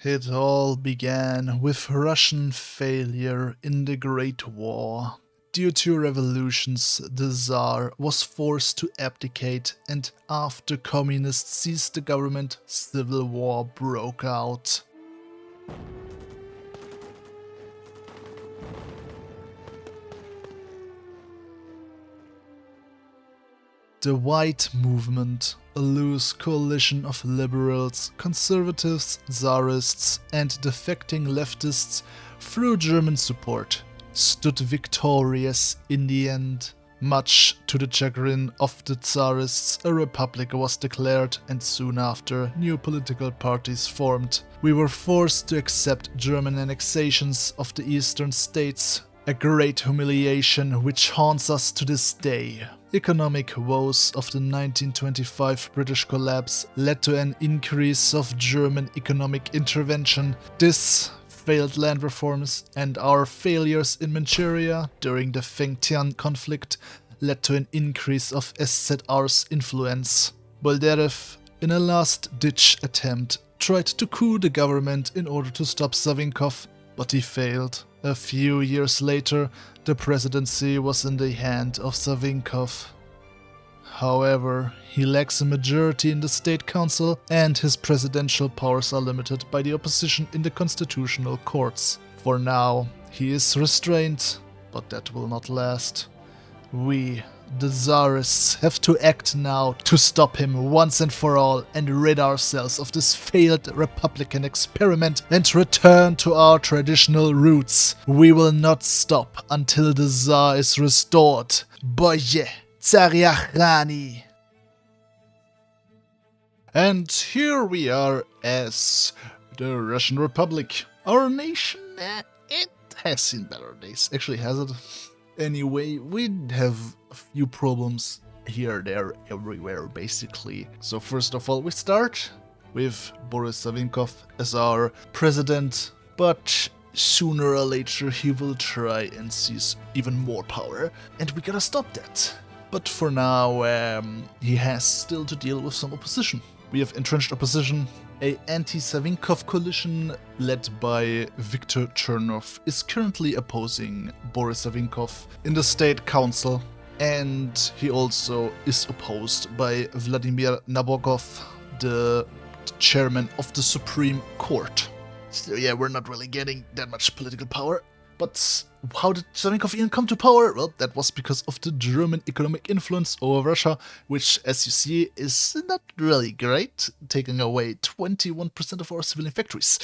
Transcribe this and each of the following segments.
It all began with Russian failure in the Great War. Due to revolutions, the Tsar was forced to abdicate, and after communists seized the government, civil war broke out. The White Movement, a loose coalition of liberals, conservatives, Tsarists, and defecting leftists, through German support, stood victorious in the end. Much to the chagrin of the Tsarists, a republic was declared, and soon after, new political parties formed. We were forced to accept German annexations of the eastern states, a great humiliation which haunts us to this day. Economic woes of the 1925 British collapse led to an increase of German economic intervention. This, failed land reforms, and our failures in Manchuria during the Fengtian conflict led to an increase of SZR's influence. Bolderev, in a last-ditch attempt, tried to coup the government in order to stop Savinkov, but he failed. A few years later, the presidency was in the hand of Savinkov. However, he lacks a majority in the state council, and his presidential powers are limited by the opposition in the constitutional courts. For now, he is restrained, but that will not last. We, the Tsarists, have to act now to stop him once and for all and rid ourselves of this failed republican experiment and return to our traditional roots. We will not stop until the Tsar is restored. Boye Tsariachani. And here we are as the Russian Republic. Our nation, it has seen better days. Actually, has it? Anyway, we have a few problems here, there, everywhere, basically. So first of all, we start with Boris Savinkov as our president, but sooner or later he will try and seize even more power, and we gotta stop that. But for now, he has still to deal with some opposition. We have entrenched opposition. A anti-Savinkov coalition led by Viktor Chernov is currently opposing Boris Savinkov in the state council, and he also is opposed by Vladimir Nabokov, the chairman of the Supreme Court. So yeah, we're not really getting that much political power. But how did Savinkov even come to power? Well, that was because of the German economic influence over Russia, which, as you see, is not really great, taking away 21% of our civilian factories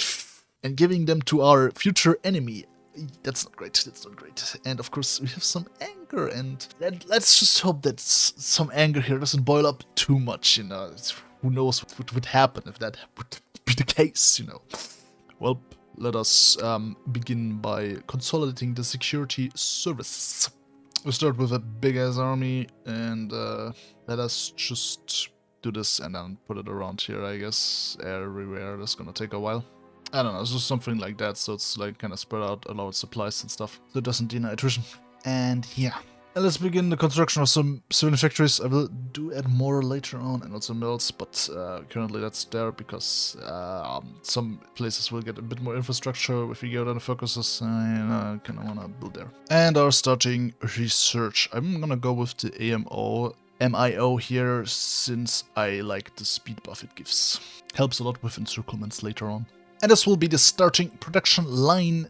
and giving them to our future enemy. That's not great, that's not great. And of course, we have some anger, and let's just hope that some anger here doesn't boil up too much, you know. Who knows what would happen if that would be the case, you know. Well, let us begin by consolidating the security services. We start with a big-ass army, and let us just do this and then put it around here, I guess, everywhere. That's gonna take a while. I don't know, it's just something like that, so it's like kind of spread out, allow supplies and stuff, so it doesn't deny attrition. And yeah. And let's begin the construction of some civilian factories. I will do add more later on, and also mills, but currently that's there because some places will get a bit more infrastructure if we go down the focuses. I kind of want to build there. And our starting research. I'm gonna go with the MIO here, since I like the speed buff it gives. Helps a lot with encirclements later on. And this will be the starting production line.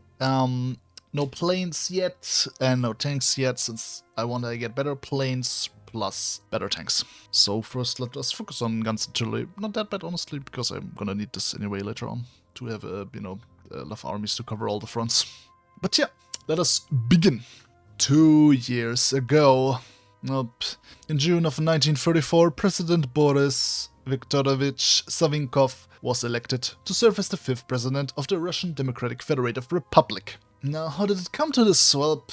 No planes yet, and no tanks yet, since I want to get better planes plus better tanks. So first let us focus on guns and artillery. Not that bad, honestly, because I'm gonna need this anyway later on to have, enough armies to cover all the fronts. But yeah, let us begin. 2 years ago, in June of 1934, President Boris Viktorovich Savinkov was elected to serve as the 5th president of the Russian Democratic Federative Republic. Now, how did it come to this? Well,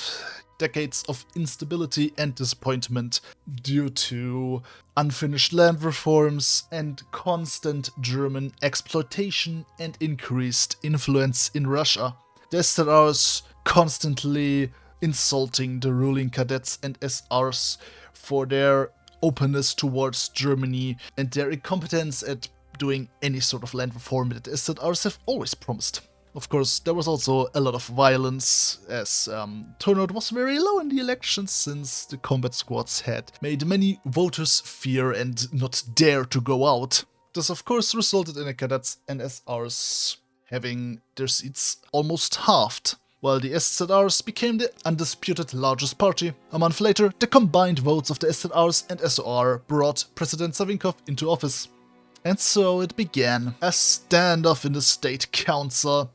decades of instability and disappointment due to unfinished land reforms and constant German exploitation and increased influence in Russia. The SRs constantly insulting the ruling cadets and SRs for their openness towards Germany and their incompetence at doing any sort of land reform that the SZRs have always promised. Of course, there was also a lot of violence, as turnout was very low in the elections, since the combat squads had made many voters fear and not dare to go out. This of course resulted in the cadets and SRs having their seats almost halved, while the SZRs became the undisputed largest party. A month later, the combined votes of the SZRs and SOR brought President Savinkov into office. And so it began, a standoff in the State Council.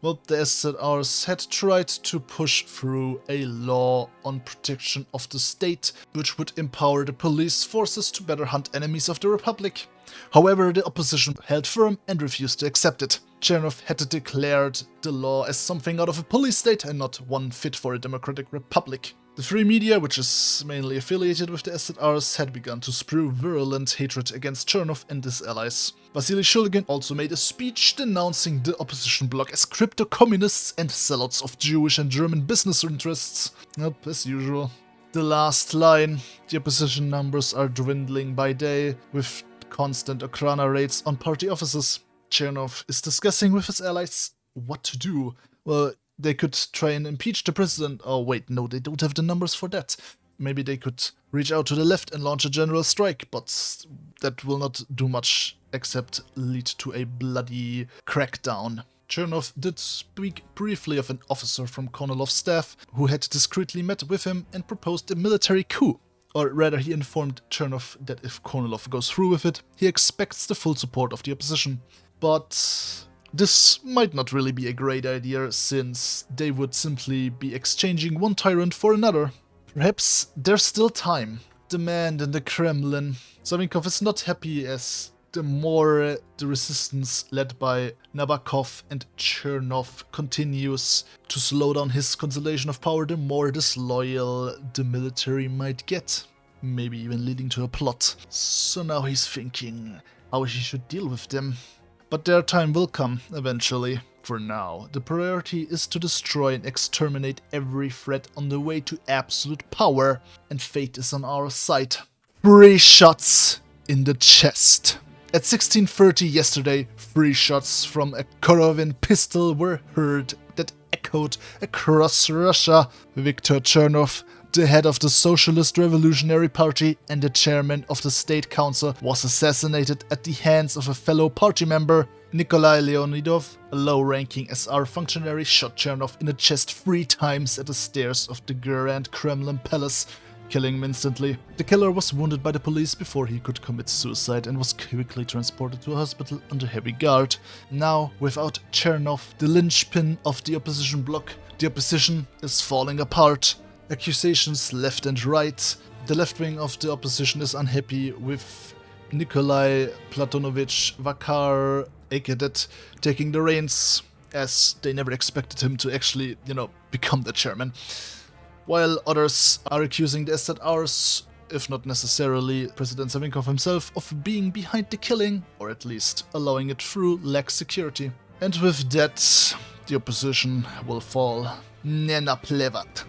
Well, the SZRs had tried to push through a law on protection of the state, which would empower the police forces to better hunt enemies of the Republic. However, the opposition held firm and refused to accept it. Chernov had declared the law as something out of a police state and not one fit for a democratic republic. The free media, which is mainly affiliated with the SZRs, had begun to spew virulent hatred against Chernov and his allies. Vasily Shulgin also made a speech denouncing the opposition bloc as crypto-communists and zealots of Jewish and German business interests. Yep, as usual. The last line: the opposition numbers are dwindling by day, with constant Okrana raids on party offices. Chernov is discussing with his allies what to do. Well, they could try and impeach the president. Oh wait, no, they don't have the numbers for that. Maybe they could reach out to the left and launch a general strike, but that will not do much except lead to a bloody crackdown. Chernov did speak briefly of an officer from Kornilov's staff who had discreetly met with him and proposed a military coup. Or rather, he informed Chernov that if Kornilov goes through with it, he expects the full support of the opposition. But this might not really be a great idea, since they would simply be exchanging one tyrant for another. Perhaps there's still time. The man in the Kremlin. Savinkov is not happy, as the more the resistance led by Nabokov and Chernov continues to slow down his consolidation of power, the more disloyal the military might get. Maybe even leading to a plot. So now he's thinking how he should deal with them. But their time will come, eventually. For now, the priority is to destroy and exterminate every threat on the way to absolute power, and fate is on our side. 3 shots in the chest. At 16:30 yesterday, 3 shots from a Korovin pistol were heard that echoed across Russia. Viktor Chernov, the head of the Socialist Revolutionary Party and the chairman of the State Council, was assassinated at the hands of a fellow party member. Nikolai Leonidov, a low-ranking SR functionary, shot Chernov in the chest 3 times at the stairs of the Grand Kremlin Palace, killing him instantly. The killer was wounded by the police before he could commit suicide and was quickly transported to a hospital under heavy guard. Now, without Chernov, the linchpin of the opposition bloc, the opposition is falling apart. Accusations left and right. The left wing of the opposition is unhappy with Nikolai Platonovich Vakar, a cadet, taking the reins, as they never expected him to actually, become the chairman. While others are accusing the SZRs, if not necessarily President Savinkov himself, of being behind the killing, or at least allowing it through lax security. And with that, the opposition will fall. Nena plevat.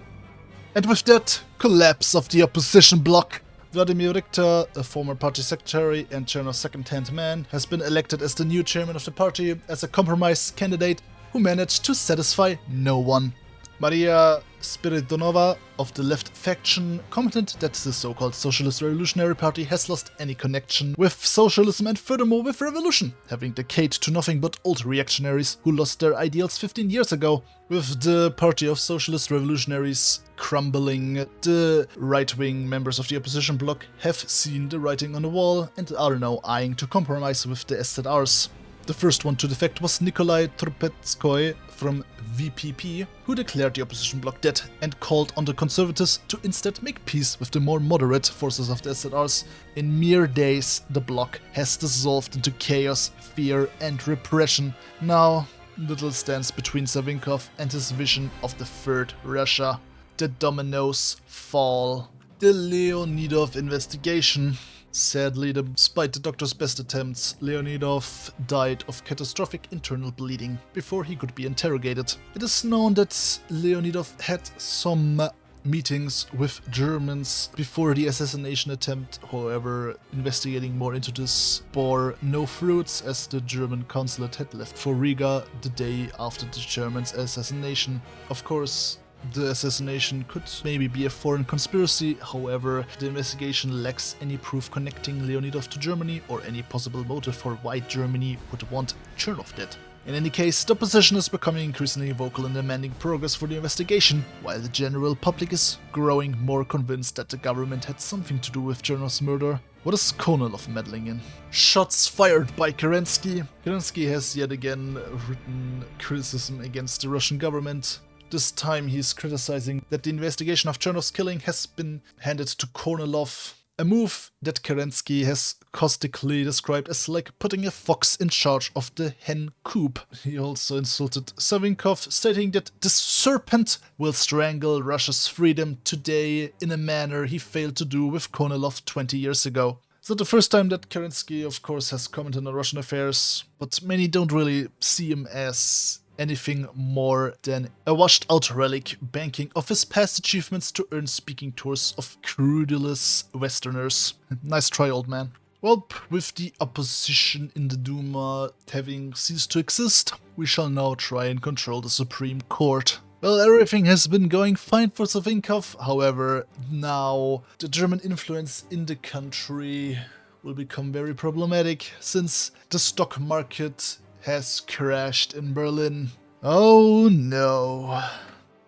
And with that, collapse of the opposition bloc. Vladimir Richter, a former party secretary and Chernov's second-hand man, has been elected as the new chairman of the party as a compromise candidate who managed to satisfy no one. Maria Spiridonova of the left faction commented that the so-called Socialist Revolutionary Party has lost any connection with socialism and furthermore with revolution, having decayed to nothing but old reactionaries who lost their ideals 15 years ago. With the Party of Socialist Revolutionaries crumbling, the right-wing members of the opposition bloc have seen the writing on the wall and are now eyeing to compromise with the SZRs. The first one to defect was Nikolai Trubetskoy from VPP, who declared the opposition bloc dead and called on the conservatives to instead make peace with the more moderate forces of the SZRs. In mere days, the bloc has dissolved into chaos, fear and repression. Now, little stands between Savinkov and his vision of the Third Russia. The dominoes fall. The Leonidov investigation. Sadly, despite the doctor's best attempts, Leonidov died of catastrophic internal bleeding before he could be interrogated. It is known that Leonidov had some meetings with Germans before the assassination attempt. However, investigating more into this bore no fruits, as the German consulate had left for Riga the day after the Germans' assassination. Of course, the assassination could maybe be a foreign conspiracy. However, the investigation lacks any proof connecting Leonidov to Germany or any possible motive for why Germany would want Chernov dead. In any case, the opposition is becoming increasingly vocal in demanding progress for the investigation, while the general public is growing more convinced that the government had something to do with Chernov's murder. What is Kononov meddling in? Shots fired by Kerensky. Kerensky has yet again written criticism against the Russian government. This time he's criticizing that the investigation of Chernov's killing has been handed to Kornilov, a move that Kerensky has caustically described as like putting a fox in charge of the hen coop. He also insulted Savinkov, stating that the serpent will strangle Russia's freedom today in a manner he failed to do with Kornilov 20 years ago. It's not the first time that Kerensky, of course, has commented on Russian affairs, but many don't really see him as anything more than a washed-out relic, banking off his past achievements to earn speaking tours of credulous Westerners. Nice try, old man. Well, with the opposition in the Duma having ceased to exist, we shall now try and control the Supreme Court. Well, everything has been going fine for Savinkov, however, now the German influence in the country will become very problematic, since the stock market has crashed in Berlin. Oh no.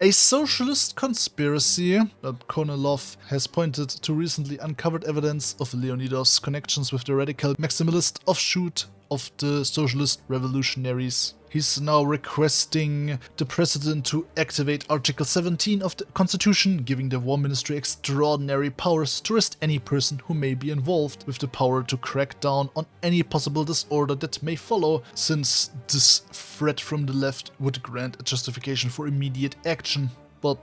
A socialist conspiracy. Kornilov has pointed to recently uncovered evidence of Leonidov's connections with the radical maximalist offshoot of the socialist revolutionaries. He's now requesting the president to activate Article 17 of the Constitution, giving the War Ministry extraordinary powers to arrest any person who may be involved, with the power to crack down on any possible disorder that may follow, since this threat from the left would grant a justification for immediate action. Well,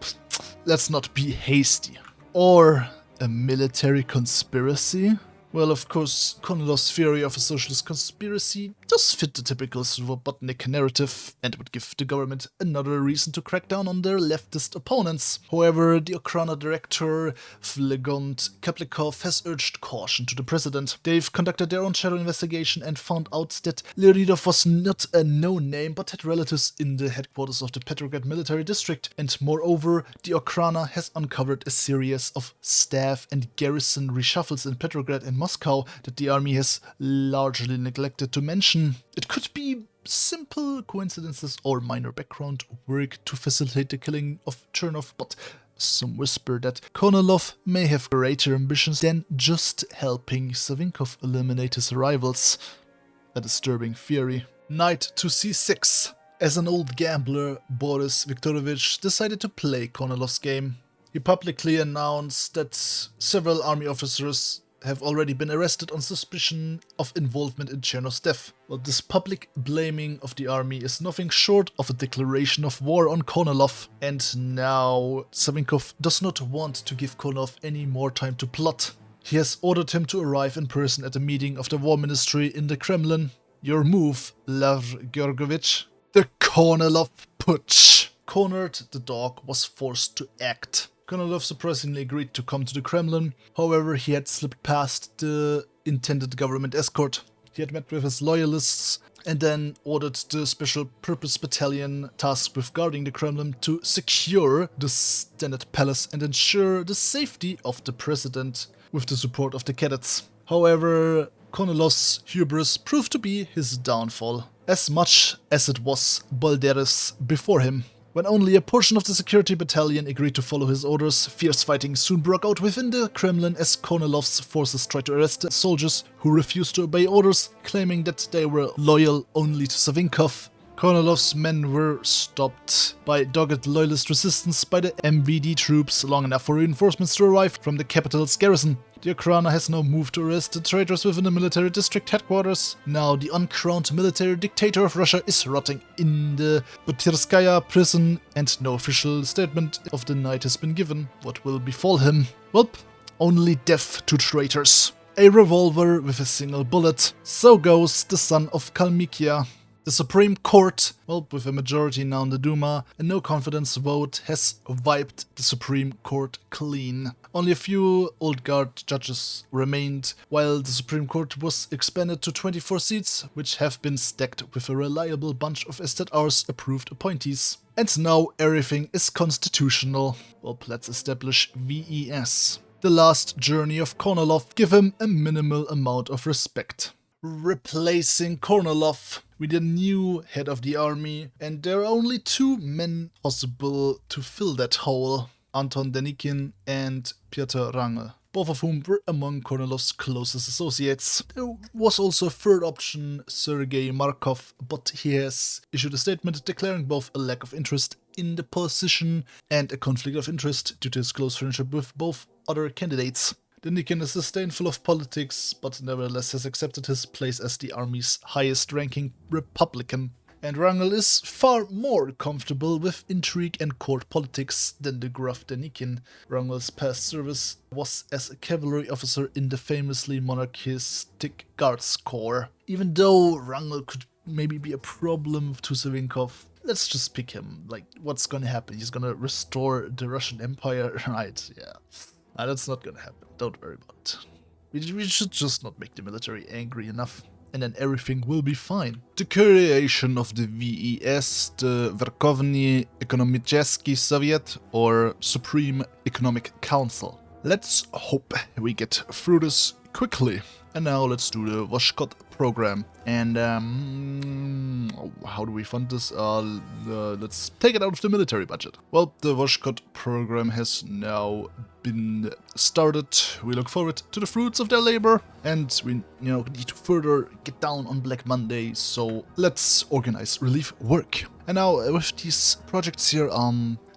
let's not be hasty. Or a military conspiracy? Well, of course, Kornilov's theory of a socialist conspiracy does fit the typical Svobodnik narrative and would give the government another reason to crack down on their leftist opponents. However, the Okhrana director, Vlegond Kaplikov, has urged caution to the president. They've conducted their own shadow investigation and found out that Leonidov was not a no-name but had relatives in the headquarters of the Petrograd military district, and moreover, the Okhrana has uncovered a series of staff and garrison reshuffles in Petrograd and Moscow that the army has largely neglected to mention. It could be simple coincidences or minor background work to facilitate the killing of Chernov, but some whisper that Kornilov may have greater ambitions than just helping Savinkov eliminate his rivals. A disturbing theory. Knight to c6. As an old gambler, Boris Viktorovich decided to play Kornilov's game. He publicly announced that several army officers have already been arrested on suspicion of involvement in Chernov's death. Well, this public blaming of the army is nothing short of a declaration of war on Kornilov. And now Savinkov does not want to give Kornilov any more time to plot. He has ordered him to arrive in person at a meeting of the War Ministry in the Kremlin. Your move, Lav Georgovich. The Kornilov putsch. Cornered, the dog was forced to act. Kornilov surprisingly agreed to come to the Kremlin. However, he had slipped past the intended government escort. He had met with his loyalists and then ordered the Special Purpose Battalion tasked with guarding the Kremlin to secure the Senate Palace and ensure the safety of the president with the support of the cadets. However, Kornilov's hubris proved to be his downfall, as much as it was Balderas before him. When only a portion of the security battalion agreed to follow his orders, fierce fighting soon broke out within the Kremlin as Kornilov's forces tried to arrest the soldiers who refused to obey orders, claiming that they were loyal only to Savinkov. Kornilov's men were stopped by dogged loyalist resistance by the MVD troops long enough for reinforcements to arrive from the capital's garrison. The Okhrana has now moved to arrest the traitors within the military district headquarters. Now the uncrowned military dictator of Russia is rotting in the Butyrskaya prison, and no official statement of the night has been given. What will befall him? Welp, only death to traitors. A revolver with a single bullet. So goes the son of Kalmykia. The Supreme Court, well, with a majority now in the Duma, a no confidence vote has wiped the Supreme Court clean. Only a few old guard judges remained, while the Supreme Court was expanded to 24 seats, which have been stacked with a reliable bunch of SZR's approved appointees. And now everything is constitutional. Well, let's establish VES. The last journey of Kornilov, give him a minimal amount of respect. Replacing Kornilov with a new head of the army, and there are only 2 men possible to fill that hole, Anton Denikin and Piotr Wrangel, both of whom were among Kornilov's closest associates. There was also a third option, Sergei Markov, but he has issued a statement declaring both a lack of interest in the position and a conflict of interest due to his close friendship with both other candidates. Denikin is disdainful of politics, but nevertheless has accepted his place as the army's highest-ranking Republican. And Wrangel is far more comfortable with intrigue and court politics than the gruff Denikin. Wrangel's past service was as a cavalry officer in the famously monarchistic Guards Corps. Even though Wrangel could maybe be a problem to Savinkov, let's just pick him. Like, what's gonna happen? He's gonna restore the Russian Empire? Right, yeah. That's not gonna happen. Don't worry about it. We should just not make the military angry enough, and then everything will be fine. The creation of the VES, the Verkhovny Ekonomicheski Soviet, or Supreme Economic Council. Let's hope we get through this quickly. And now let's do the Voshkot program. And how do we fund this? Let's take it out of the military budget. Well, the Voshkot program has now been started. We look forward to the fruits of their labor, and we need to further get down on Black Monday. So let's organize relief work. And now with these projects here,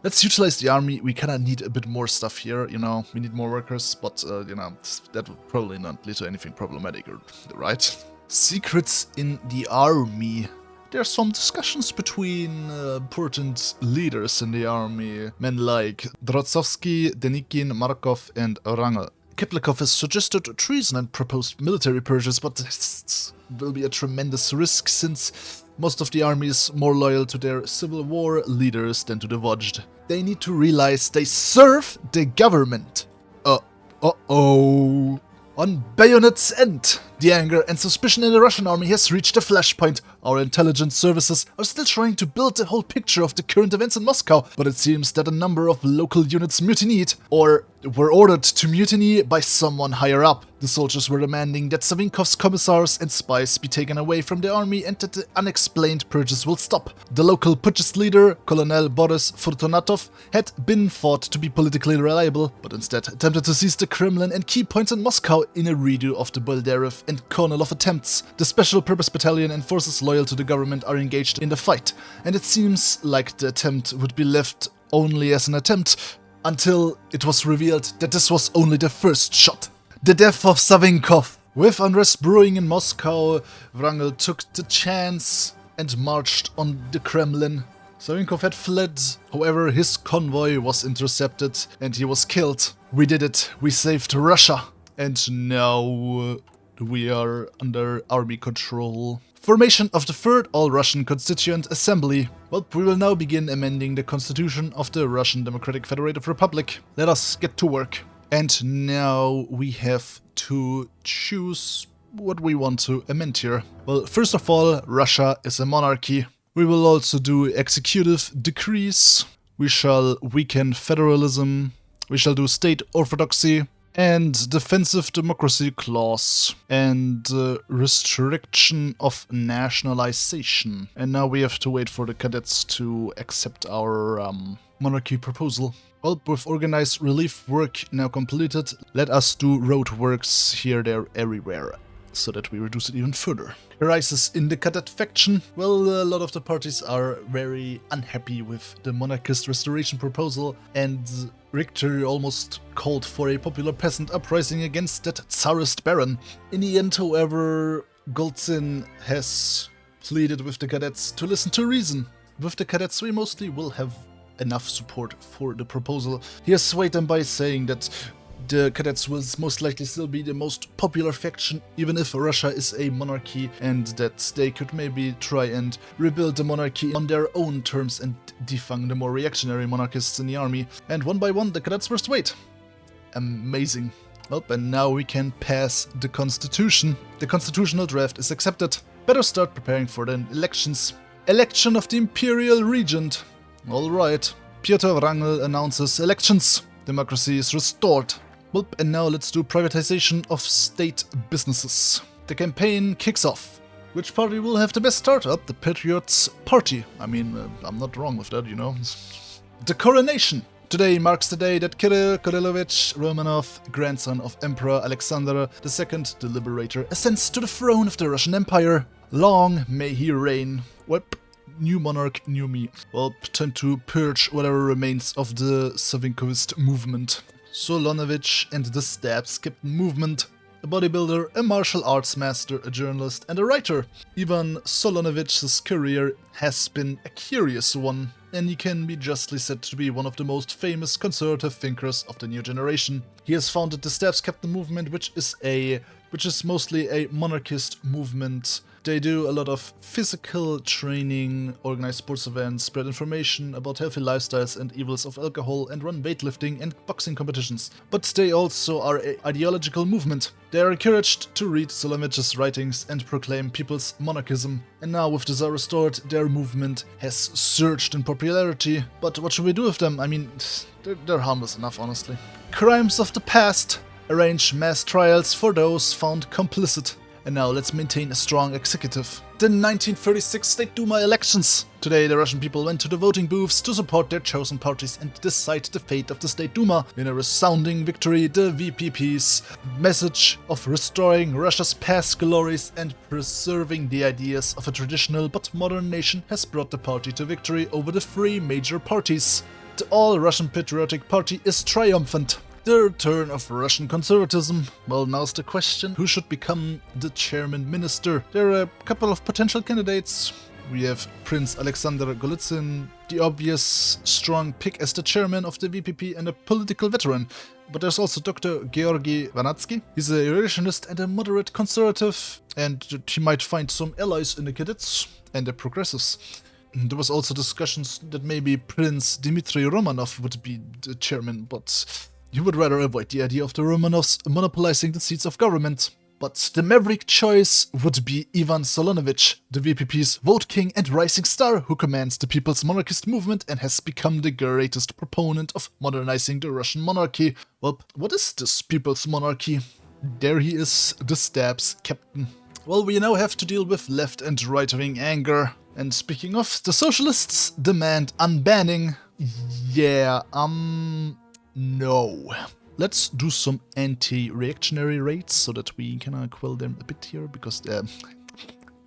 let's utilize the army. We kinda need a bit more stuff here, we need more workers, but that would probably not lead to anything problematic, right? Secrets in the army. There are some discussions between important leaders in the army, men like Drotsovsky, Denikin, Markov, and Wrangel. Keplikov has suggested treason and proposed military purges, but this will be a tremendous risk since most of the army is more loyal to their civil war leaders than to the Vojd. They need to realize they serve the government. Uh-oh. On bayonet's end, the anger and suspicion in the Russian army has reached a flashpoint. Our intelligence services are still trying to build a whole picture of the current events in Moscow, but it seems that a number of local units mutinied, or were ordered to mutiny by someone higher up. The soldiers were demanding that Savinkov's commissars and spies be taken away from the army and that the unexplained purges will stop. The local putschist leader, Colonel Boris Fortunatov, had been thought to be politically reliable, but instead attempted to seize the Kremlin and key points in Moscow in a redo of the Boldarev and Kornilov attempts. The Special Purpose Battalion and forces loyal to the government are engaged in the fight, and it seems like the attempt would be left only as an attempt, until it was revealed that this was only the first shot. The death of Savinkov. With unrest brewing in Moscow, Wrangel took the chance and marched on the Kremlin. Savinkov had fled, however his convoy was intercepted and he was killed. We did it, we saved Russia. And now we are under army control. Formation of the Third All-Russian Constituent Assembly. Well, we will now begin amending the constitution of the Russian Democratic Federative Republic. Let us get to work. And now we have to choose what we want to amend here. Well, first of all, Russia is a monarchy. We will also do executive decrees. We shall weaken federalism. We shall do state orthodoxy. And defensive democracy clause, and restriction of nationalization. And now we have to wait for the cadets to accept our monarchy proposal. Well, with organized relief work now completed, let us do road works here, there, everywhere, so that we reduce it even further. Crisis in the cadet faction. Well, a lot of the parties are very unhappy with the monarchist restoration proposal, and Richter almost called for a popular peasant uprising against that Tsarist baron. In the end, however, Goldzin has pleaded with the cadets to listen to reason. With the cadets, we mostly will have enough support for the proposal. He has swayed them by saying that The cadets will most likely still be the most popular faction, even if Russia is a monarchy, and that they could maybe try and rebuild the monarchy on their own terms and defang the more reactionary monarchists in the army. And one by one, the cadets burst weight. Amazing. Well, and now we can pass the constitution. The constitutional draft is accepted. Better start preparing for the elections. Election of the Imperial Regent. Alright. Piotr Wrangel announces elections. Democracy is restored. Well, and now let's do privatization of state businesses. The campaign kicks off. Which party will have the best startup? The Patriots Party. I mean, I'm not wrong with that, you know. The coronation. Today marks the day that Kirill Kirillovich Romanov, grandson of Emperor Alexander II, the Liberator, ascends to the throne of the Russian Empire. Long may he reign. Well, new monarch, new me. Well, time to purge whatever remains of the Savinkovist movement. Solonevichs and the Stabs kept movement. A bodybuilder, a martial arts master, a journalist, and a writer. Ivan Solonevichs' career has been a curious one, and he can be justly said to be one of the most famous conservative thinkers of the new generation. He has founded the Stabs Captain movement, which is mostly a monarchist movement. They do a lot of physical training, organize sports events, spread information about healthy lifestyles and evils of alcohol, and run weightlifting and boxing competitions. But they also are an ideological movement. They are encouraged to read Solonevichs' writings and proclaim people's monarchism. And now with the Tsar restored, their movement has surged in popularity. But what should we do with them? I mean, they're harmless enough, honestly. Crimes of the past. Arrange mass trials for those found complicit. And now let's maintain a strong executive. The 1936 State Duma elections. Today the Russian people went to the voting booths to support their chosen parties and decide the fate of the State Duma. In a resounding victory, the VPP's message of restoring Russia's past glories and preserving the ideas of a traditional but modern nation has brought the party to victory over the three major parties. The All-Russian Patriotic Party is triumphant. The return of Russian conservatism. Well, now's the question, who should become the chairman minister? There are a couple of potential candidates. We have Prince Alexander Golitsyn, the obvious strong pick as the chairman of the VPP and a political veteran. But there's also Dr. Georgy Vanatsky. He's a revisionist and a moderate conservative, and he might find some allies in the cadets and the progressives. There was also discussions that maybe Prince Dmitry Romanov would be the chairman, but he would rather avoid the idea of the Romanovs monopolizing the seats of government. But the maverick choice would be Ivan Solonevichs, the VPP's vote king and rising star, who commands the People's Monarchist movement and has become the greatest proponent of modernizing the Russian monarchy. Well, what is this People's Monarchy? There he is, the Stabs captain. Well, we now have to deal with left and right-wing anger. And speaking of, the socialists demand unbanning. Yeah, no. Let's do some anti-reactionary raids so that we can quell them a bit here, because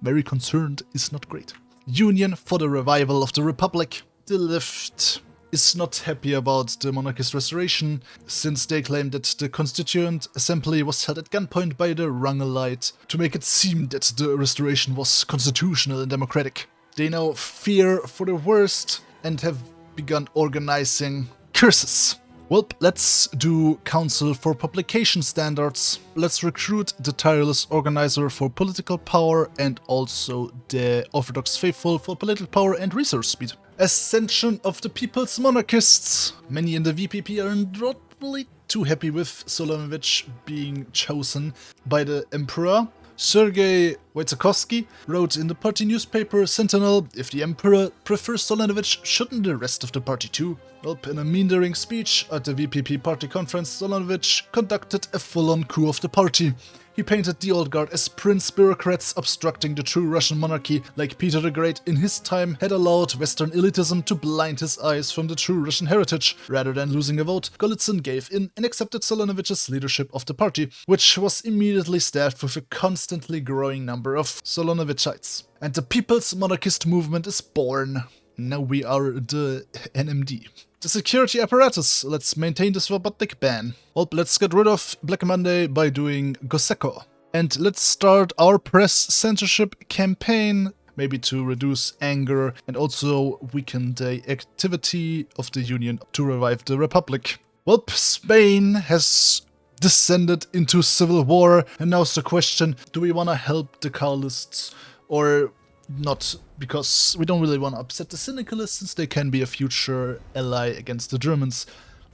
very concerned is not great. Union for the revival of the Republic. The left is not happy about the monarchist restoration, since they claim that the Constituent Assembly was held at gunpoint by the Wrangelite to make it seem that the restoration was constitutional and democratic. They now fear for the worst and have begun organizing curses. Well, let's do Council for Publication Standards. Let's recruit the tireless organizer for political power and also the Orthodox faithful for political power and resource speed. Ascension of the People's Monarchists. Many in the VPP are not really too happy with Solonevichs being chosen by the Emperor. Sergei Wojciechowski wrote in the party newspaper Sentinel, if the Emperor prefers Solonevichs, shouldn't the rest of the party too? Well, in a meandering speech at the VPP party conference, Solonevichs conducted a full-on coup of the party. He painted the old guard as prince bureaucrats obstructing the true Russian monarchy, like Peter the Great in his time had allowed Western elitism to blind his eyes from the true Russian heritage. Rather than losing a vote, Golitsyn gave in and accepted Solonevichs' leadership of the party, which was immediately staffed with a constantly growing number of Solonevichites. And the People's Monarchist movement is born. Now we are the NMD. The security apparatus. Let's maintain this robotic ban. Well, let's get rid of Black Monday by doing Goseko. And let's start our press censorship campaign, maybe to reduce anger and also weaken the activity of the Union to revive the Republic. Well, Spain has descended into civil war, and now's the question, do we want to help the Carlists or not? Because we don't really want to upset the Syndicalists, since they can be a future ally against the Germans.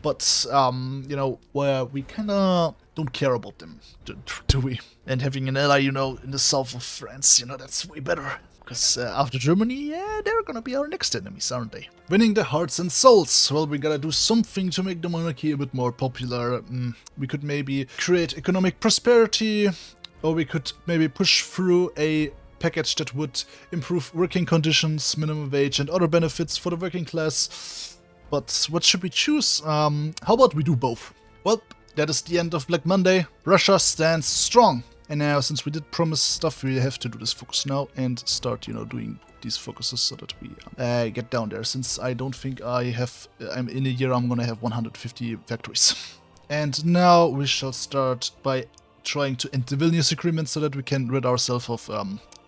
But, you know, where we kinda don't care about them, do we? And having an ally, you know, in the south of France, you know, that's way better. Because after Germany, yeah, they're gonna be our next enemies, aren't they? Winning the hearts and souls. Well, we gotta do something to make the monarchy a bit more popular. We could maybe create economic prosperity, or we could maybe push through a package that would improve working conditions, minimum wage, and other benefits for the working class. But what should we choose? How about we do both? Well, that is the end of Black Monday. Russia stands strong. And now, since we did promise stuff, we have to do this focus now and start, you know, doing these focuses so that we get down there. Since I don't think I'm in a year, I'm gonna have 150 factories. And now we shall start by trying to end the Vilnius Agreement so that we can rid ourselves of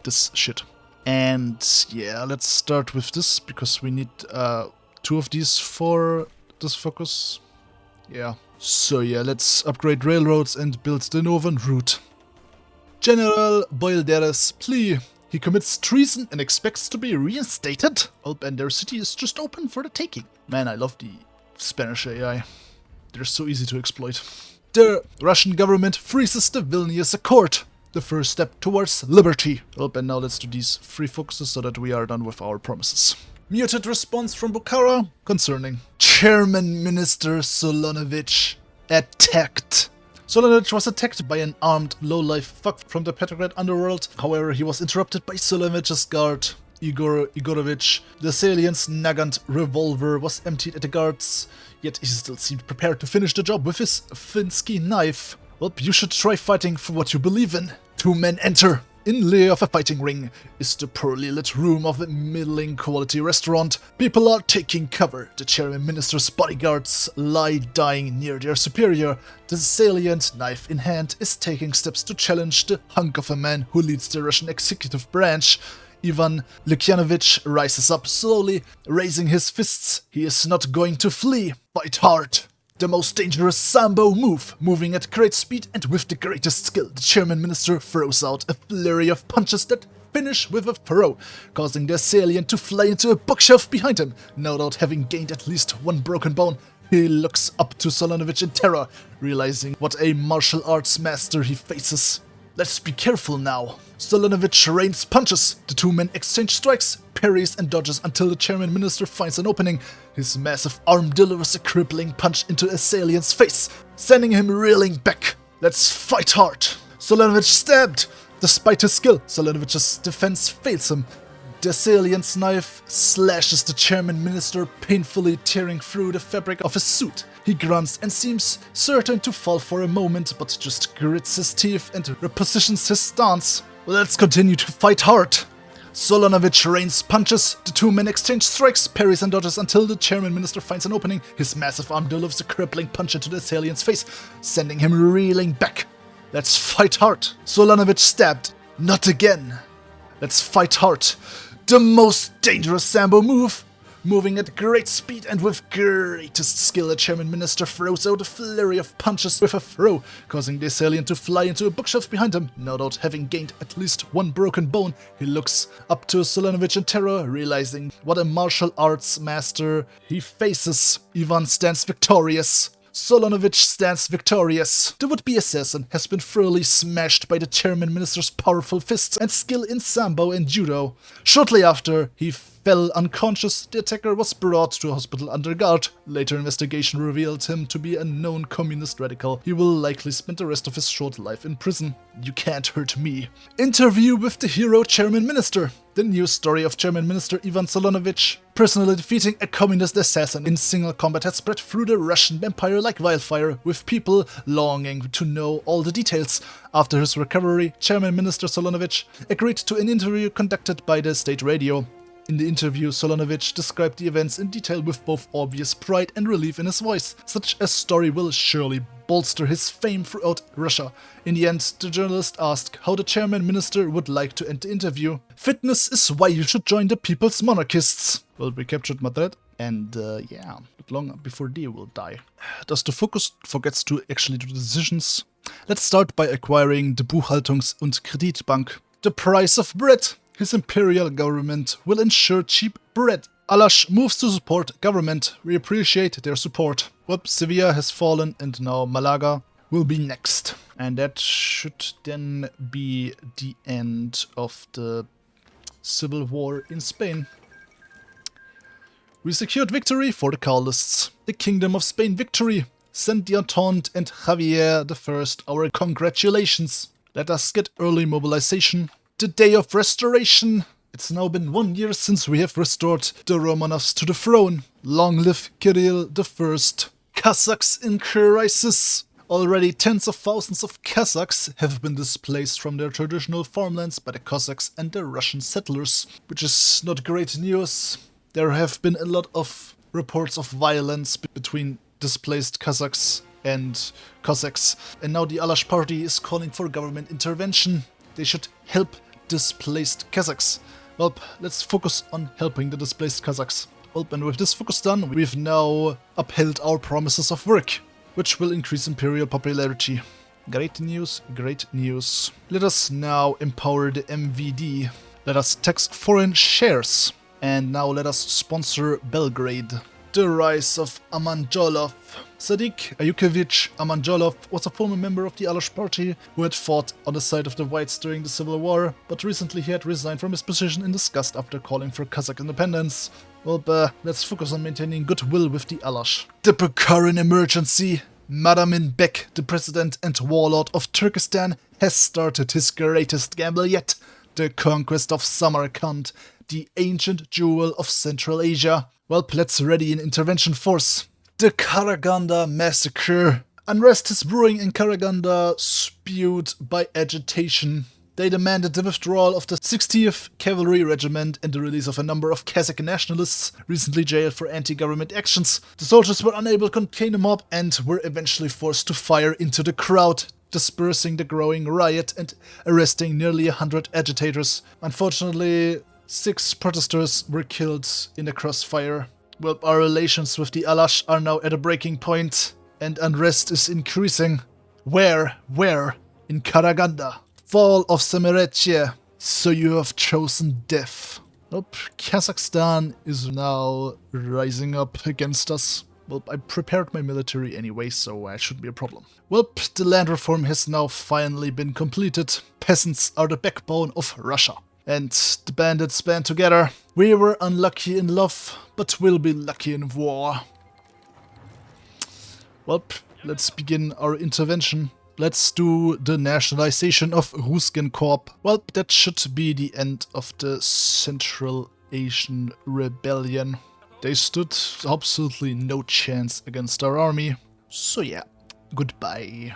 this shit. And yeah, let's start with this because we need 2 of these for this focus. Yeah. So yeah, let's upgrade railroads and build the northern route. General Boilderes plea. He commits treason and expects to be reinstated. Oh, and their city is just open for the taking. Man, I love the Spanish AI. They're so easy to exploit. The Russian government freezes the Vilnius Accord. The first step towards liberty. Oh, and now let's do these 3 focuses so that we are done with our promises. Muted response from Bukhara concerning Chairman Minister Solonevichs attacked. Solonevichs was attacked by an armed low-life fuck from the Petrograd underworld. However, he was interrupted by Solonevich's guard, Igor Igorovich. The assailant's Nagant revolver was emptied at the guards, yet he still seemed prepared to finish the job with his Finsky knife. Well, you should try fighting for what you believe in. 2 men enter. In lieu of a fighting ring is the poorly lit room of a middling quality restaurant. People are taking cover. The chairman minister's bodyguards lie dying near their superior. The salient, knife in hand, is taking steps to challenge the hunk of a man who leads the Russian executive branch. Ivan Lukyanovich rises up slowly, raising his fists. He is not going to flee. Fight hard. The most dangerous Sambo move, moving at great speed and with the greatest skill, the chairman minister throws out a flurry of punches that finish with a throw, causing the assailant to fly into a bookshelf behind him. No doubt having gained at least 1 broken bone, he looks up to Solonevichs in terror, realizing what a martial arts master he faces. Let's be careful now. Solonevichs rains punches. The 2 men exchange strikes, parries and dodges until the chairman minister finds an opening. His massive arm delivers a crippling punch into the assailant's face, sending him reeling back. Let's fight hard. Solonevichs stabbed. Despite his skill, Solonevich's defense fails him. The assailant's knife slashes the chairman minister, painfully tearing through the fabric of his suit. He grunts and seems certain to fall for a moment, but just grits his teeth and repositions his stance. Let's continue to fight hard. Solonevichs rains punches. The 2 men exchange strikes, parries and dodges until the chairman minister finds an opening. His massive arm delivers a crippling punch into the assailant's face, sending him reeling back. Let's fight hard. Solonevichs stabbed. Not again. Let's fight hard. The most dangerous Sambo move. Moving at great speed and with greatest skill, the chairman minister throws out a flurry of punches with a throw, causing the assailant to fly into a bookshelf behind him. No doubt having gained at least 1 broken bone, he looks up to Solonevichs in terror, realizing what a martial arts master he faces. Ivan stands victorious. Solonevichs stands victorious. The would-be assassin has been thoroughly smashed by the chairman minister's powerful fists and skill in Sambo and Judo. Shortly after he fell unconscious, the attacker was brought to a hospital under guard. Later investigation revealed him to be a known communist radical. He will likely spend the rest of his short life in prison. You can't hurt me. Interview with the hero chairman minister. The news story of Chairman Minister Ivan Solonevichs personally defeating a communist assassin in single combat had spread through the Russian Empire like wildfire, with people longing to know all the details. After his recovery, Chairman Minister Solonevichs agreed to an interview conducted by the state radio. In the interview, Solonevichs described the events in detail with both obvious pride and relief in his voice. Such a story will surely bolster his fame throughout Russia. In the end, the journalist asked how the chairman minister would like to end the interview. "Fitness is why you should join the People's Monarchists." Well, we captured Madrid, and yeah, not long before they will die. Thus the focus forgets to actually do decisions. Let's start by acquiring the Buchhaltungs- und Kreditbank. The price of bread. His imperial government will ensure cheap bread. Alash moves to support government. We appreciate their support. Whoop, Sevilla has fallen and now Malaga will be next. And that should then be the end of the civil war in Spain. We secured victory for the Carlists. The Kingdom of Spain victory. Send the Entente and Javier I our congratulations. Let us get early mobilization. The day of restoration. It's now been 1 year since we have restored the Romanovs to the throne. Long live Kirill I. Kazakhs in crisis. Already tens of thousands of Kazakhs have been displaced from their traditional farmlands by the Cossacks and the Russian settlers, which is not great news. There have been a lot of reports of violence between displaced Kazakhs and Cossacks, and now the Alash party is calling for government intervention. They should help displaced Kazakhs. Well, let's focus on helping the displaced Kazakhs. Well, and with this focus done, we've now upheld our promises of work, which will increase imperial popularity. Great news, great news. Let us now empower the MVD. Let us tax foreign shares. And now let us sponsor Belgrade. The rise of Amanjolov. Sadiq Ayukevich Amanjolov was a former member of the Alash party who had fought on the side of the Whites during the Civil War, but recently he had resigned from his position in disgust after calling for Kazakh independence. Well, let's focus on maintaining goodwill with the Alash. The Bukharan emergency. Madamin Bek, the president and warlord of Turkestan, has started his greatest gamble yet. The conquest of Samarkand, the ancient jewel of Central Asia. Well, let's ready an intervention force. The Karaganda massacre. Unrest is brewing in Karaganda, spewed by agitation. They demanded the withdrawal of the 60th Cavalry Regiment and the release of a number of Kazakh nationalists recently jailed for anti-government actions. The soldiers were unable to contain the mob and were eventually forced to fire into the crowd, dispersing the growing riot and arresting nearly 100 agitators. Unfortunately, 6 protesters were killed in the crossfire. Well, our relations with the Alash are now at a breaking point, and unrest is increasing. Where? In Karaganda. Fall of Semerechye. So you have chosen death. Nope, Kazakhstan is now rising up against us. Well, I prepared my military anyway, so it shouldn't be a problem. Well, the land reform has now finally been completed. Peasants are the backbone of Russia. And the bandits band together. We were unlucky in love, but we'll be lucky in war. Well, let's begin our intervention. Let's do the nationalization of Ruskin Corp. Well, that should be the end of the Central Asian Rebellion. They stood absolutely no chance against our army. So yeah, goodbye.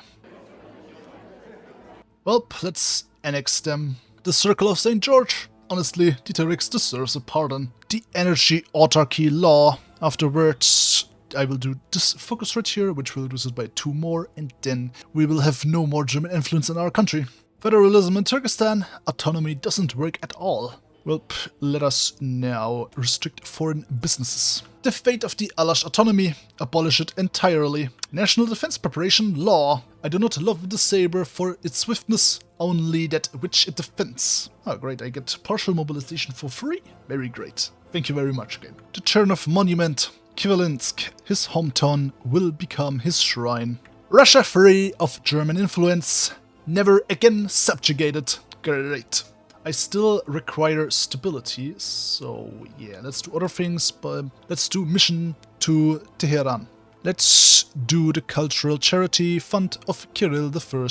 Well, let's annex them. The Circle of St. George. Honestly, Dieterix deserves a pardon. The Energy Autarky Law. Afterwards, I will do this focus right here, which will reduce it by 2 more, and then we will have no more German influence in our country. Federalism in Turkestan. Autonomy doesn't work at all. Well, let us now restrict foreign businesses. The fate of the Alash autonomy. Abolish it entirely. National Defense Preparation Law. I do not love the saber for its swiftness, only that which it defends. Oh great, I get partial mobilization for free. Very great. Thank you very much again. The Chernov Monument. Kivalinsk, his hometown, will become his shrine. Russia free of German influence. Never again subjugated. Great. I still require stability, so yeah, let's do other things, but let's do mission to Tehran. Let's do the Cultural Charity Fund of Kirill I.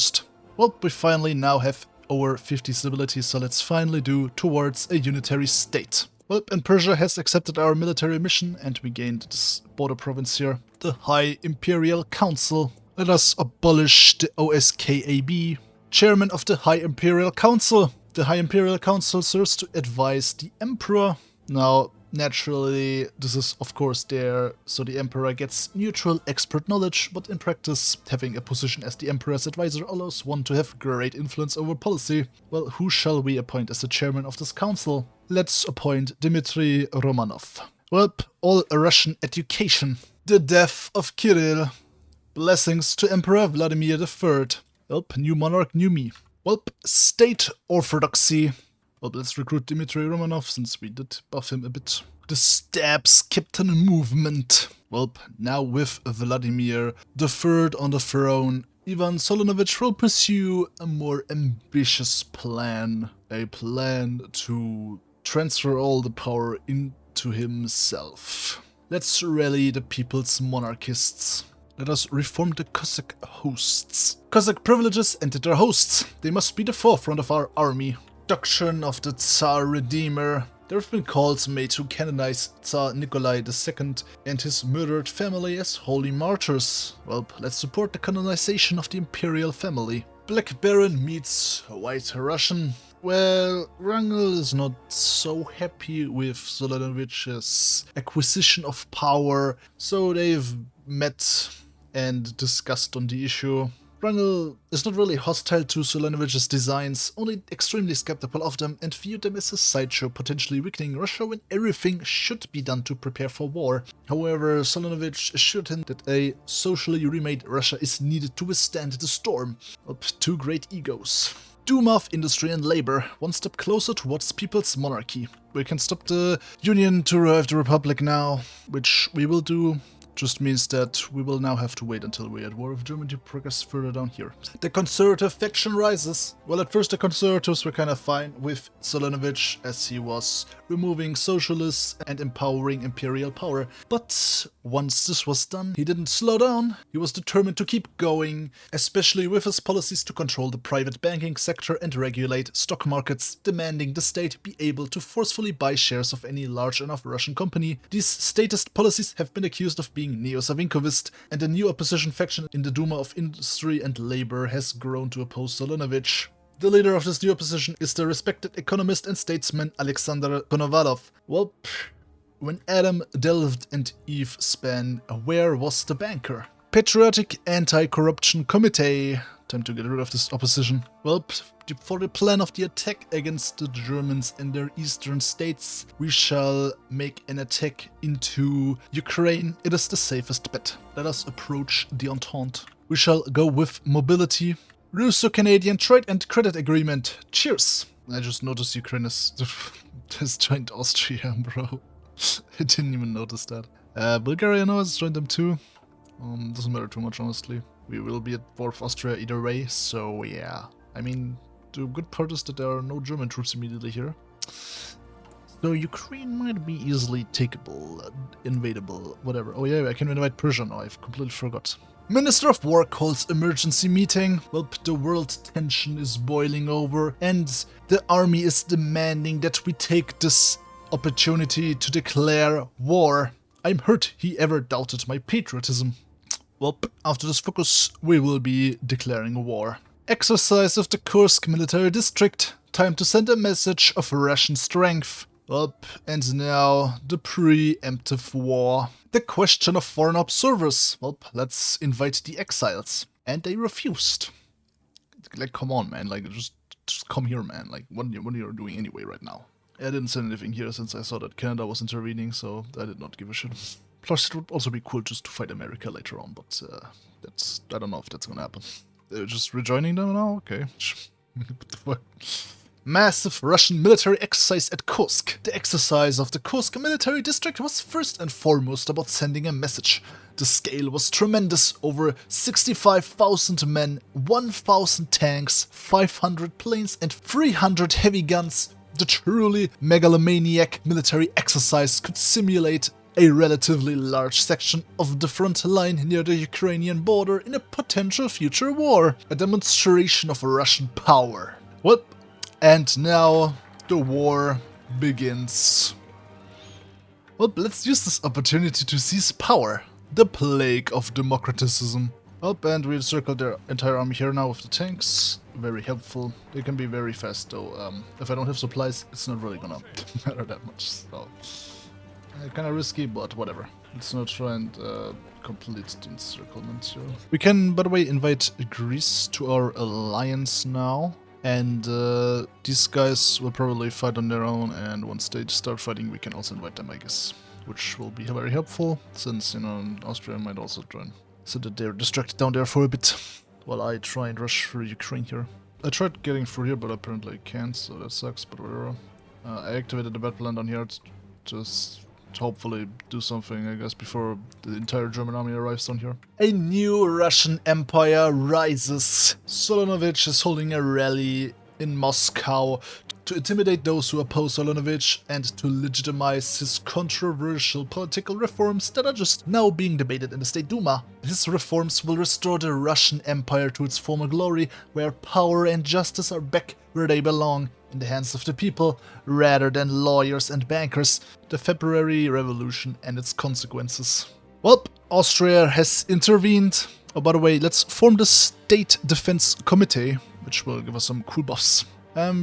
Well, we finally now have over 50 stability, so let's finally do towards a unitary state. Well, and Persia has accepted our military mission, and we gained this border province here. The High Imperial Council. Let us abolish the OSKAB. Chairman of the High Imperial Council. The High Imperial Council serves to advise the Emperor. Now, naturally, this is of course there, so the Emperor gets neutral expert knowledge, but in practice, having a position as the Emperor's advisor allows one to have great influence over policy. Well, who shall we appoint as the chairman of this council? Let's appoint Dmitry Romanov. Well, all Russian education. The death of Kirill. Blessings to Emperor Vladimir III. Well, new monarch, new me. Well, state orthodoxy. Well, let's recruit Dmitry Romanov, since we did buff him a bit. The Stabs Captain movement. Well, now with Vladimir III on the throne, Ivan Solonevichs will pursue a more ambitious plan. A plan to transfer all the power into himself. Let's rally the people's monarchists. Let us reform the Cossack hosts. Cossack privileges and their hosts. They must be the forefront of our army. Doctrine of the Tsar Redeemer. There have been calls made to canonize Tsar Nikolai II and his murdered family as holy martyrs. Well, let's support the canonization of the Imperial family. Black Baron meets White Russian. Well, Wrangel is not so happy with Solonevichs' acquisition of power, so they've met and discussed on the issue. Wrangel is not really hostile to Solonevichs' designs, only extremely skeptical of them and viewed them as a sideshow potentially weakening Russia when everything should be done to prepare for war. However, Solonevichs assured him that a socially remade Russia is needed to withstand the storm. Up two great egos. Duma of Industry and Labor, one step closer towards people's monarchy. We can stop the Union to revive the Republic now, which we will do. Just means that we will now have to wait until we're at war with Germany to progress further down here. The conservative faction rises. Well, at first the conservatives were kind of fine with Solonevichs, as he was removing socialists and empowering imperial power. But once this was done, he didn't slow down. He was determined to keep going, especially with his policies to control the private banking sector and regulate stock markets, demanding the state be able to forcefully buy shares of any large enough Russian company. These statist policies have been accused of being neo-Savinkovist, and a new opposition faction in the Duma of Industry and Labor has grown to oppose Solonevichs. The leader of this new opposition is the respected economist and statesman Alexander Konovalov. Well, when Adam delved and Eve span, where was the banker? Patriotic Anti-Corruption Committee. Time to get rid of this opposition. Well, for the plan of the attack against the Germans in their eastern states, we shall make an attack into Ukraine. It is the safest bet. Let us approach the Entente. We shall go with mobility. Russo-Canadian Trade and Credit Agreement. Cheers! I just noticed Ukraine has joined Austria, bro. I didn't even notice that. Bulgaria now has joined them too. Doesn't matter too much, honestly. We will be at war with Austria either way, so yeah. I mean, the good part is that there are no German troops immediately here. So Ukraine might be easily takeable, invadable, whatever. Oh yeah, I can invade Persia now, I've completely forgot. Minister of War calls emergency meeting. Well, the world tension is boiling over, and the army is demanding that we take this opportunity to declare war. I'm hurt he ever doubted my patriotism. Well, after this focus, we will be declaring war. Exercise of the Kursk military district. Time to send a message of Russian strength. Up, and now the preemptive war. The question of foreign observers. Well, let's invite the exiles. And they refused. Like, come on, man. Like, just come here, man. Like, what are you doing anyway right now? I didn't send anything here since I saw that Canada was intervening, so I did not give a shit. Plus, it would also be cool just to fight America later on, but I don't know if that's gonna happen. They're just rejoining them now? Okay. What the fuck? Massive Russian military exercise at Kursk. The exercise of the Kursk military district was first and foremost about sending a message. The scale was tremendous, over 65,000 men, 1,000 tanks, 500 planes and 300 heavy guns. The truly megalomaniac military exercise could simulate a relatively large section of the front line near the Ukrainian border in a potential future war. A demonstration of Russian power. Well, and now the war begins. Well, let's use this opportunity to seize power. The plague of democraticism. Up, and we encircled their entire army here now with the tanks. Very helpful. They can be very fast though. If I don't have supplies, it's not really gonna matter that much. So, kind of risky, but whatever. Let's not try and complete the encirclement here. We can, by the way, invite Greece to our alliance now. And these guys will probably fight on their own, and once they start fighting, we can also invite them, I guess. Which will be very helpful, since, you know, Austria might also join. So that they're distracted down there for a bit, while I try and rush through Ukraine here. I tried getting through here, but apparently I can't, so that sucks, but whatever. I activated the battle plan down here to just hopefully do something, I guess, before the entire German army arrives down here. A new Russian empire rises. Solonevichs is holding a rally in Moscow to intimidate those who oppose Solonevichs and to legitimize his controversial political reforms that are just now being debated in the State Duma. His reforms will restore the Russian Empire to its former glory, where power and justice are back where they belong, in the hands of the people, rather than lawyers and bankers. The February Revolution and its consequences. Well, Austria has intervened. Oh, by the way, let's form the State Defense Committee, which will give us some cool buffs.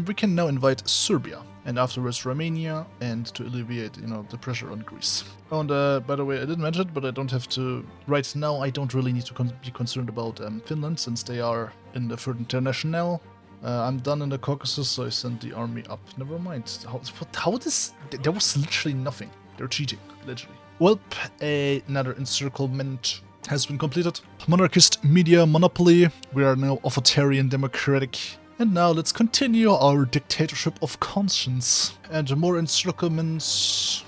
We can now invite Serbia, and afterwards Romania, and to alleviate, you know, the pressure on Greece. Oh, and by the way, I didn't mention it, but I don't have to... Right now, I don't really need to be concerned about Finland, since they are in the Third International. I'm done in the Caucasus, so I sent the army up. Never mind. How this... There was literally nothing. They're cheating, literally. Well, another encirclement has been completed. Monarchist media monopoly. We are now authoritarian democratic. And now let's continue our dictatorship of conscience. And more encirclements.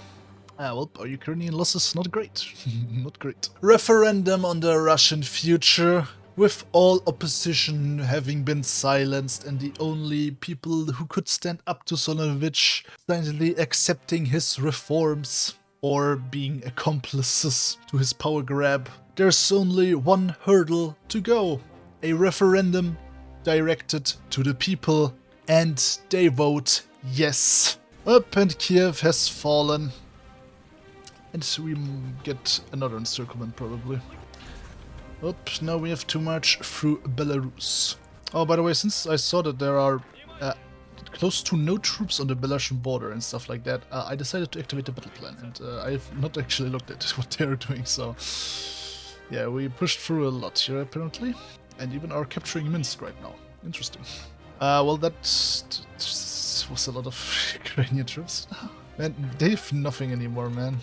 Well, our Ukrainian losses not great. Not great. Referendum on the Russian future. With all opposition having been silenced and the only people who could stand up to Solonevichs silently accepting his reforms or being accomplices to his power grab. There's only one hurdle to go. A referendum directed to the people, and they vote yes. Up, and Kiev has fallen. And we get another encirclement probably. Oops, now we have to march through Belarus. Oh, by the way, since I saw that there are close to no troops on the Belarusian border and stuff like that, I decided to activate the battle plan, and I've not actually looked at what they're doing, so... Yeah, we pushed through a lot here, apparently. And even are capturing Minsk right now. Interesting. Well, that was a lot of Ukrainian troops. Man, they have nothing anymore, man.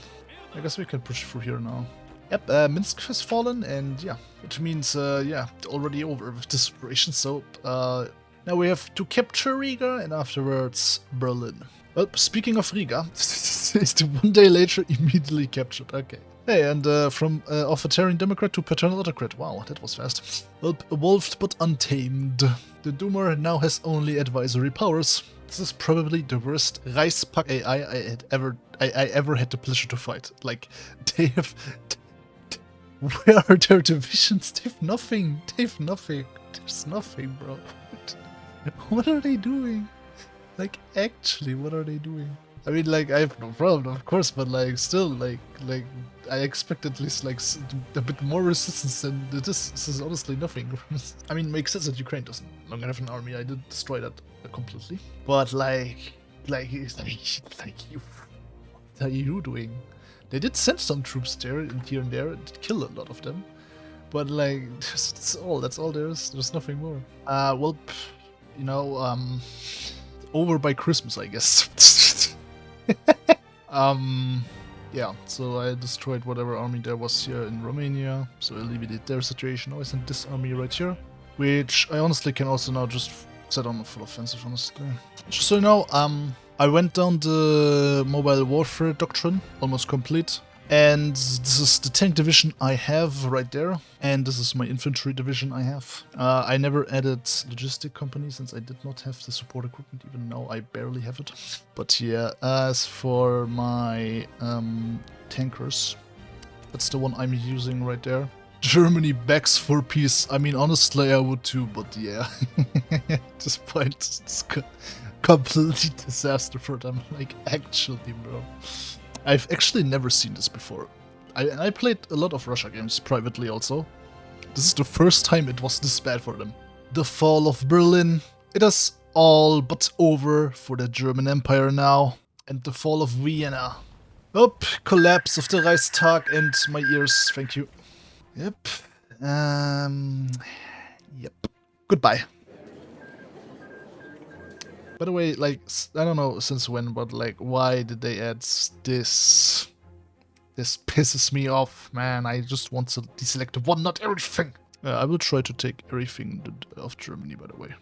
I guess we can push through here now. Yep, Minsk has fallen, and yeah, which means, yeah, already over with this operation, so, now we have to capture Riga, and afterwards, Berlin. Well, speaking of Riga, it's 1 day later, immediately captured, okay. Hey, and from authoritarian democrat to paternal autocrat, wow, that was fast. Well, evolved but untamed. The Duma now has only advisory powers. This is probably the worst Reichspakt AI I ever had the pleasure to fight. Like, they have... Where are their divisions? They have nothing. They have nothing. There's nothing, bro. What are they doing? Like, actually, what are they doing? I mean, like, I have no problem, of course, but, like, still, like, I expect at least, like, a bit more resistance than this. This is honestly nothing. I mean, makes sense that Ukraine doesn't longer have an army. I did destroy that completely. But, like, you, what are you doing? They did send some troops there and here and there and kill a lot of them. But, like, that's all there is. There's nothing more. Well, you know, over by Christmas, I guess. Yeah, so I destroyed whatever army there was here in Romania, so I alleviated their situation. I sent this army right here, which I honestly can also now just set on a full offensive, honestly. Just so you know, I went down the mobile warfare doctrine, almost complete. And this is the tank division I have right there, and this is my infantry division I have. I never added logistic company since I did not have the support equipment, even now I barely have it. But yeah, as for my tankers, that's the one I'm using right there. Germany begs for peace. I mean, honestly, I would too, but yeah. At this point, it's complete disaster for them, like, actually, bro. I've actually never seen this before. I played a lot of Russia games privately also, This is the first time it was this bad for them. The fall of Berlin. It is all but over for the German Empire now. And the fall of Vienna. Oh, collapse of the Reichstag and my ears, thank you. Yep. Yep. Goodbye. By the way, like, I don't know since when, but like, why did they add this? This pisses me off, man. I just want to deselect one, not everything. I will try to take everything of Germany, by the way.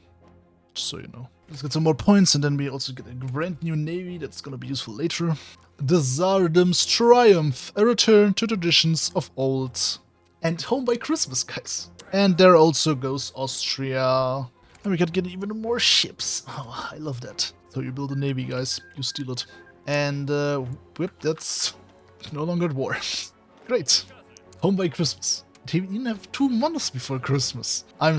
Just so you know. Let's get some more points, and then we also get a brand new navy that's gonna be useful later. The Tsardom's triumph, a return to traditions of old. And home by Christmas, guys. And there also goes Austria. And we can get even more ships. Oh, I love that. So you build a navy, guys. You steal it. And, whip, that's no longer at war. Great. Home by Christmas. They even have 2 months before Christmas. I'm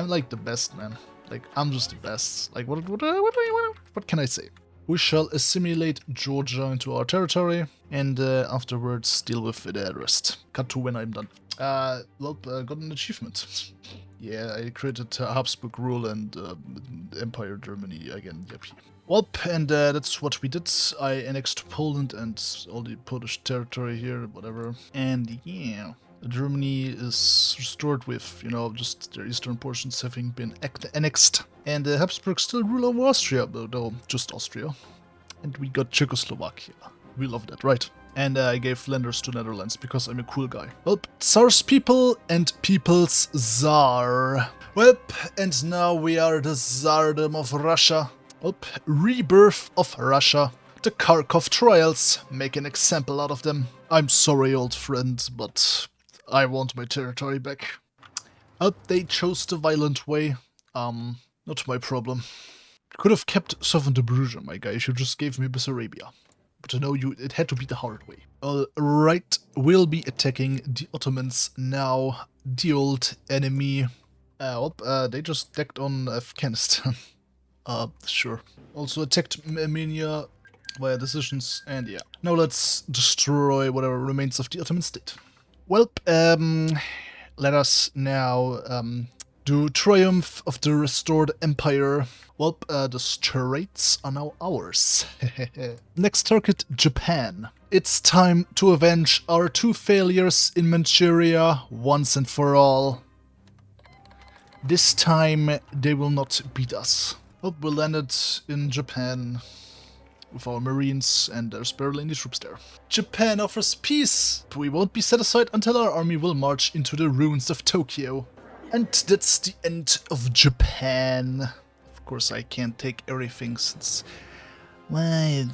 like the best, man. Like, I'm just the best. Like, what can I say? We shall assimilate Georgia into our territory, and afterwards deal with the rest. Cut to when I'm done. Got an achievement. Yeah, I created Habsburg rule and Empire Germany again. Yep. Well, and that's what we did. I annexed Poland and all the Polish territory here, whatever. And yeah, Germany is restored with, you know, just their eastern portions having been annexed. And Habsburg still rule over Austria, though just Austria. And we got Czechoslovakia. We love that, right? And I gave Flanders to Netherlands because I'm a cool guy. Well, Tsar's people and people's Tsar. Well, and now we are the Tsardom of Russia. Well, rebirth of Russia. The Kharkov trials. Make an example out of them. I'm sorry, old friend, but I want my territory back. Well, they chose the violent way. Not my problem. Could have kept Southern Dobruja, my guy. You just gave me Bessarabia. But no, it had to be the hard way. Alright, we'll be attacking the Ottomans now. The old enemy. They just decked on Afghanistan. Sure. Also attacked Armenia via decisions, and yeah. Now let's destroy whatever remains of the Ottoman state. Well, let us now do Triumph of the Restored Empire. Well, the Straits are now ours. Next target, Japan. It's time to avenge our 2 failures in Manchuria once and for all. This time, they will not beat us. Well, we landed in Japan with our marines, and there's barely any troops there. Japan offers peace, but we won't be satisfied until our army will march into the ruins of Tokyo. And that's the end of Japan. Of course, I can't take everything since... Why?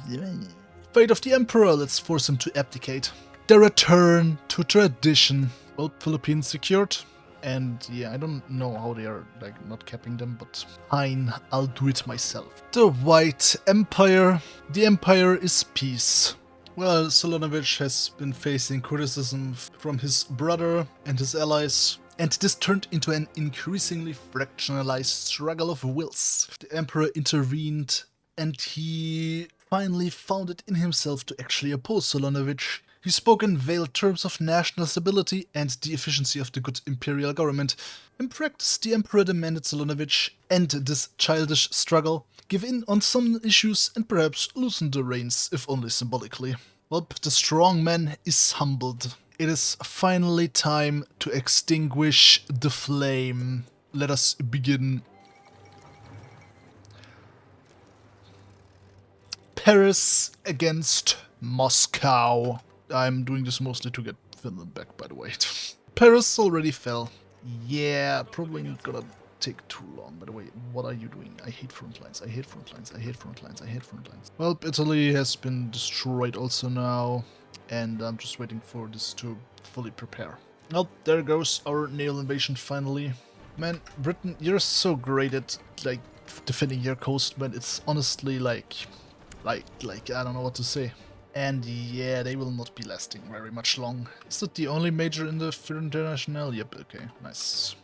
Fate of the Emperor, let's force him to abdicate. The return to tradition. Well, Philippines secured. And yeah, I don't know how they are, like, not capping them, but fine, I'll do it myself. The White Empire. The Empire is peace. Well, Solonevichs has been facing criticism from his brother and his allies, and this turned into an increasingly fractionalized struggle of wills. The Emperor intervened, and he finally found it in himself to actually oppose Solonevichs. He spoke in veiled terms of national stability and the efficiency of the good imperial government. In practice, the emperor demanded Solonevichs end this childish struggle, give in on some issues, and perhaps loosen the reins, if only symbolically. Well, the strong man is humbled. It is finally time to extinguish the flame. Let us begin. Paris against Moscow. I'm doing this mostly to get Finland back, by the way. Paris already fell. Yeah, probably not gonna take too long. By the way, what are you doing? I hate front lines. I hate front lines. I hate front lines. I hate front lines. Well, Italy has been destroyed also now, and I'm just waiting for this to fully prepare. Well, there goes our naval invasion finally. Man, Britain, you're so great at, like, defending your coast, but it's honestly like, I don't know what to say. And yeah, they will not be lasting very much long. Is that the only major in the Front International? Yep, okay, nice.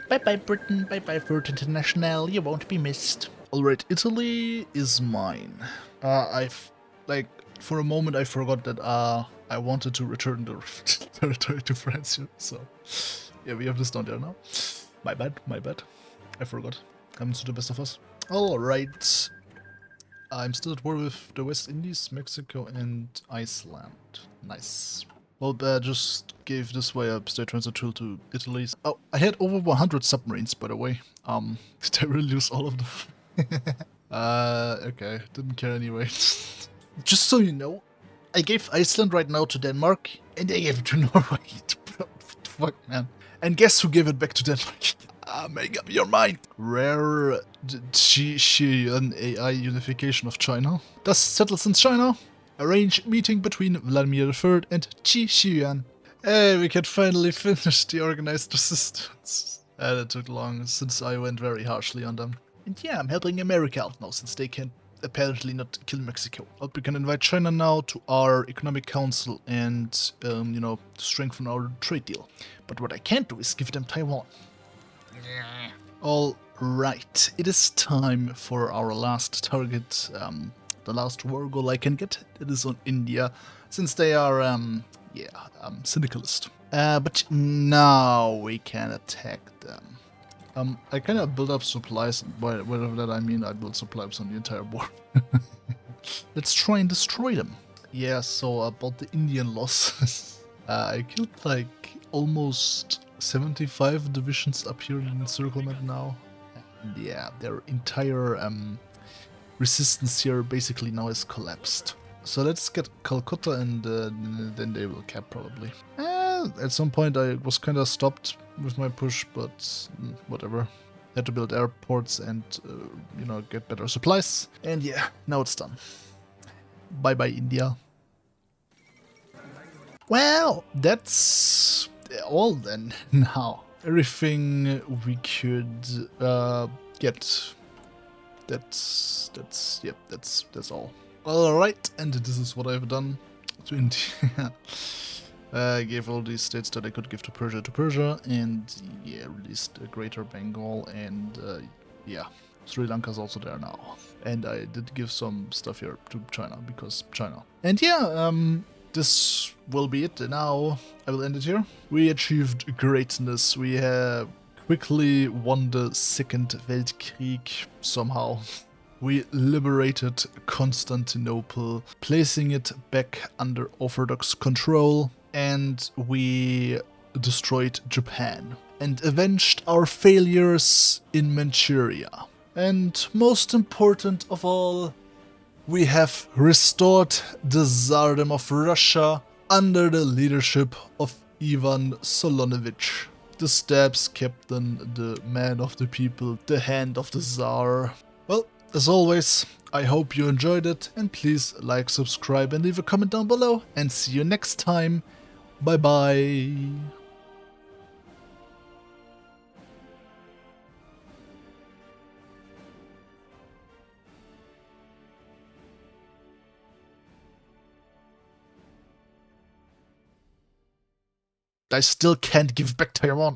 Bye-bye Britain, bye-bye Front International, you won't be missed. Alright, Italy is mine. For a moment I forgot that I wanted to return the territory to France here, so... Yeah, we have this down there now. My bad. I forgot. Comes to the best of us. Alright. I'm still at war with the West Indies, Mexico, and Iceland. Nice. Well, just gave this way a state transfer tool to Italy. Oh, I had over 100 submarines, by the way. Did I really lose all of them? Okay, didn't care anyway. Just so you know, I gave Iceland right now to Denmark, and they gave it to Norway. What the fuck, man? And guess who gave it back to Denmark? Make up your mind. Rare an AI unification of China. Thus settles in China. Arrange meeting between Vladimir III and Qi Xiuan. Hey, we can finally finish the organized resistance. That took long, since I went very harshly on them. And yeah, I'm helping America out now, since they can apparently not kill Mexico. Hope we can invite China now to our economic council and, strengthen our trade deal. But what I can't do is give them Taiwan. All right, it is time for our last target, the last war goal I can get. It is on India, since they are, syndicalist. But now we can attack them. I kind of build up supplies, by whatever that I mean, I build supplies on the entire board. Let's try and destroy them. Yeah, so about the Indian losses. I killed like almost 75 divisions up here in the encirclement now. And yeah, their entire resistance here basically now is collapsed. So let's get Calcutta and then they will cap probably. At some point I was kind of stopped with my push, but whatever. Had to build airports and, get better supplies. And yeah, now it's done. Bye bye India. Well, that's all then now. Everything we could get. That's all. Alright, and this is what I've done to India. I gave all these states that I could give to Persia, and yeah, released Greater Bengal, and yeah, Sri Lanka's also there now. And I did give some stuff here to China, because China. And yeah, this will be it. Now I will end it here. We achieved greatness. We have quickly won the Second Weltkrieg somehow. We liberated Constantinople, placing it back under Orthodox control, and we destroyed Japan and avenged our failures in Manchuria. And most important of all, we have restored the Tsardom of Russia under the leadership of Ivan Solonevichs, the Stabs Captain, the man of the people, the hand of the Tsar. Well, as always, I hope you enjoyed it, and please like, subscribe and leave a comment down below, and see you next time. Bye bye. I still can't give back Taiwan.